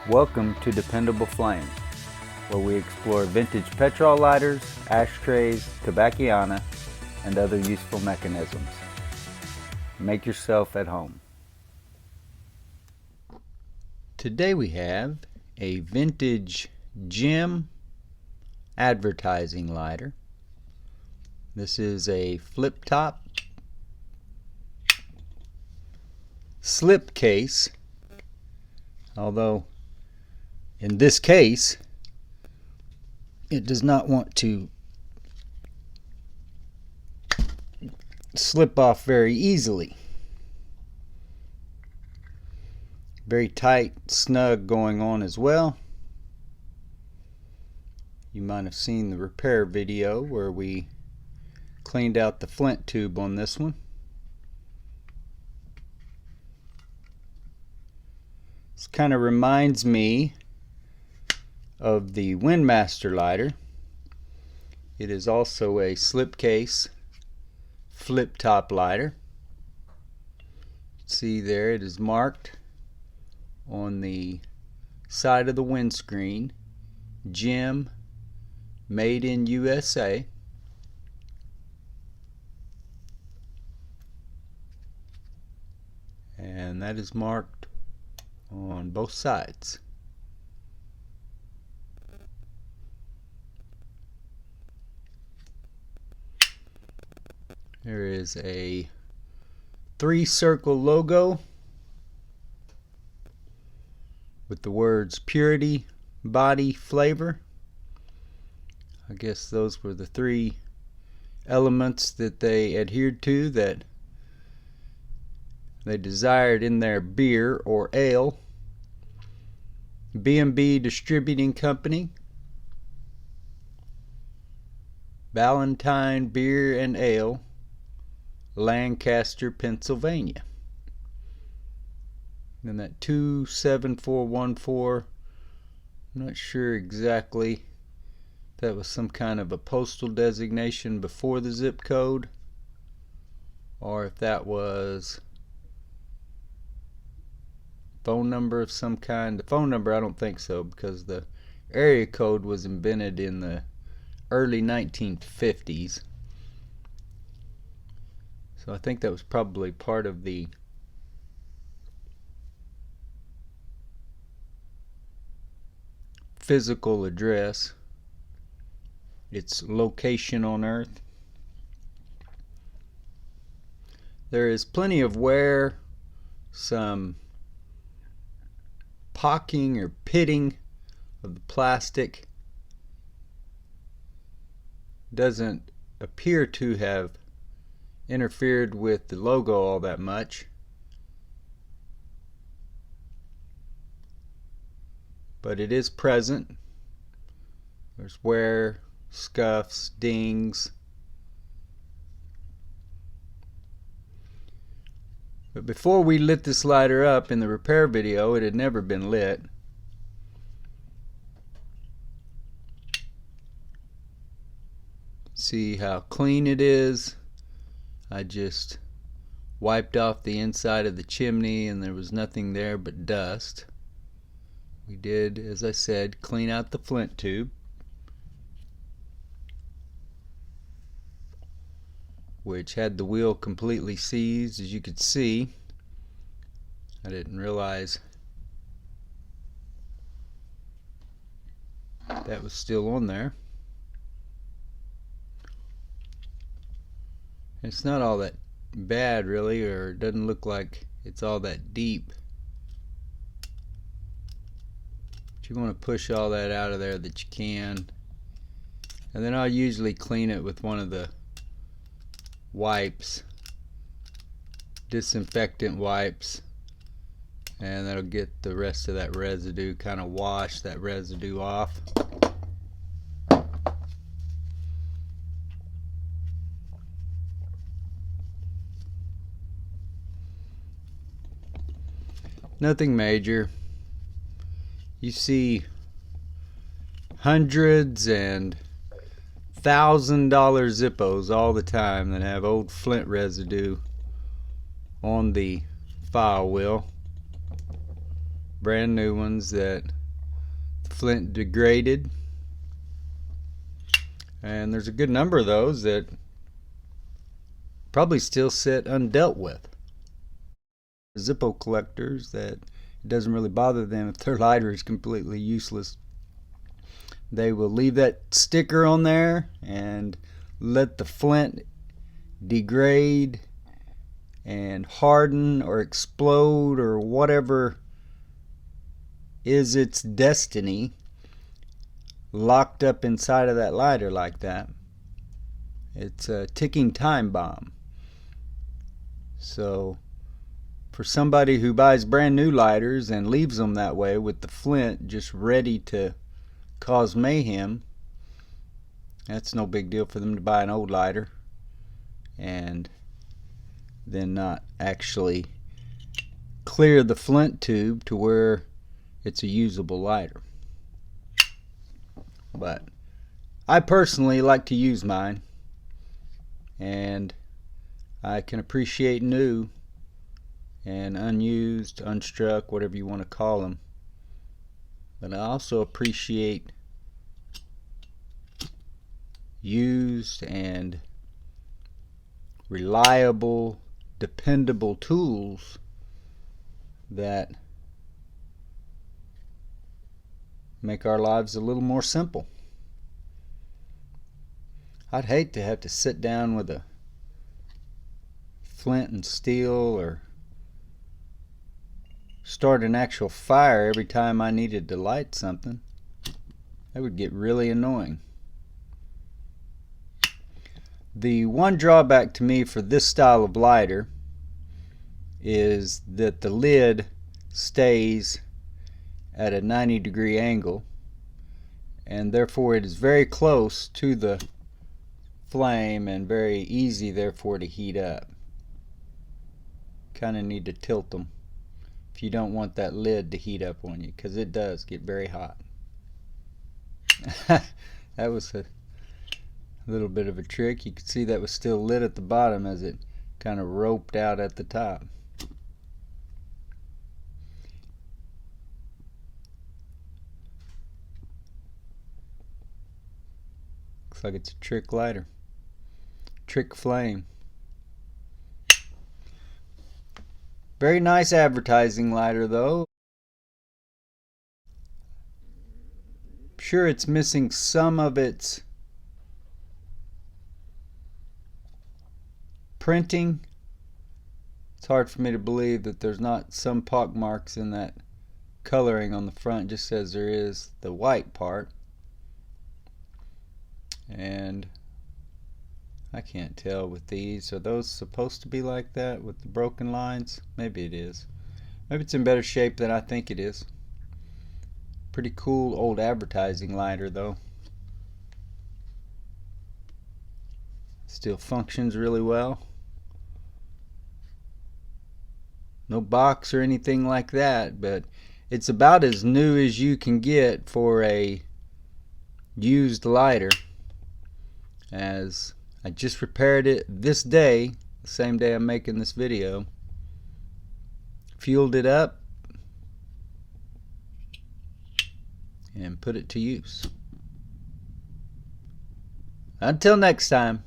Welcome to Dependable Flame, where we explore vintage petrol lighters, ashtrays, tobacconiana, and other useful mechanisms. Make yourself at home. Today we have a vintage gem advertising lighter. This is a flip top slip case, although in this case it does not want to slip off very easily. Very tight, snug going on as well. You might have seen the repair video where we cleaned out the flint tube on this one. This kind of reminds me of the Windmaster lighter. It is also a slipcase flip top lighter. See there, it is marked on the side of the windscreen, Gem, made in USA. And that is marked on both sides. There is a 3-circle logo with the words purity, body, flavor. I guess those were the 3 elements that they adhered to, that they desired in their beer or ale. B&B Distributing Company, Ballantine Beer and Ale, Lancaster, Pennsylvania. And that 27414, I'm not sure exactly if that was some kind of a postal designation before the zip code, or if that was phone number of some kind. The phone number, I don't think so, because the area code was invented in the early 1950s. So I think that was probably part of the physical address, its location on Earth. There is plenty of wear, some pocking or pitting of the plastic. Doesn't appear to have interfered with the logo all that much, but it is present. There's wear, scuffs, dings. But before we lit this lighter up in the repair video, it had never been lit. See how clean it is. I just wiped off the inside of the chimney and there was nothing there but dust. We did, as I said, clean out the flint tube, which had the wheel completely seized, as you could see. I didn't realize that was still on there. It's not all that bad really, or it doesn't look like it's all that deep. But you want to push all that out of there that you can. And then I'll usually clean it with one of the wipes, disinfectant wipes, and that'll get the rest of that residue, kind of wash that residue off. Nothing major. You see hundreds and $1,000 Zippos all the time that have old flint residue on the file wheel. brand new ones that the flint degraded, and there's a good number of those that probably still sit undealt with. Zippo collectors that it doesn't really bother them if their lighter is completely useless. They will leave that sticker on there and let the flint degrade and harden or explode or whatever is its destiny locked up inside of that lighter like that. It's a ticking time bomb. So for somebody who buys brand new lighters and leaves them that way with the flint just ready to cause mayhem, that's no big deal for them to buy an old lighter and then not actually clear the flint tube to where it's a usable lighter. But I personally like to use mine, and I can appreciate new and unused, unstruck, whatever you want to call them. But I also appreciate used and reliable, dependable tools that make our lives a little more simple. I'd hate to have to sit down with a flint and steel or start an actual fire every time I needed to light something. That would get really annoying. The one drawback to me for this style of lighter is that the lid stays at a 90-degree angle, and therefore it is very close to the flame and very easy therefore to heat up. Kind of need to tilt them if you don't want that lid to heat up on you, because it does get very hot. That was a little bit of a trick. You could see that was still lit at the bottom as it kind of roped out at the top. Looks like it's a trick lighter. Trick flame. Very nice advertising lighter though. Sure, it's missing some of its printing. It's hard for me to believe that there's not some pock marks in that coloring on the front, just as there is the white part. And I can't tell with these. Are those supposed to be like that with the broken lines? Maybe it is. Maybe it's in better shape than I think it is. Pretty cool old advertising lighter though. Still functions really well. No box or anything like that, but it's about as new as you can get for a used lighter, as I just repaired it this day, the same day I'm making this video. Fueled it up and put it to use. Until next time.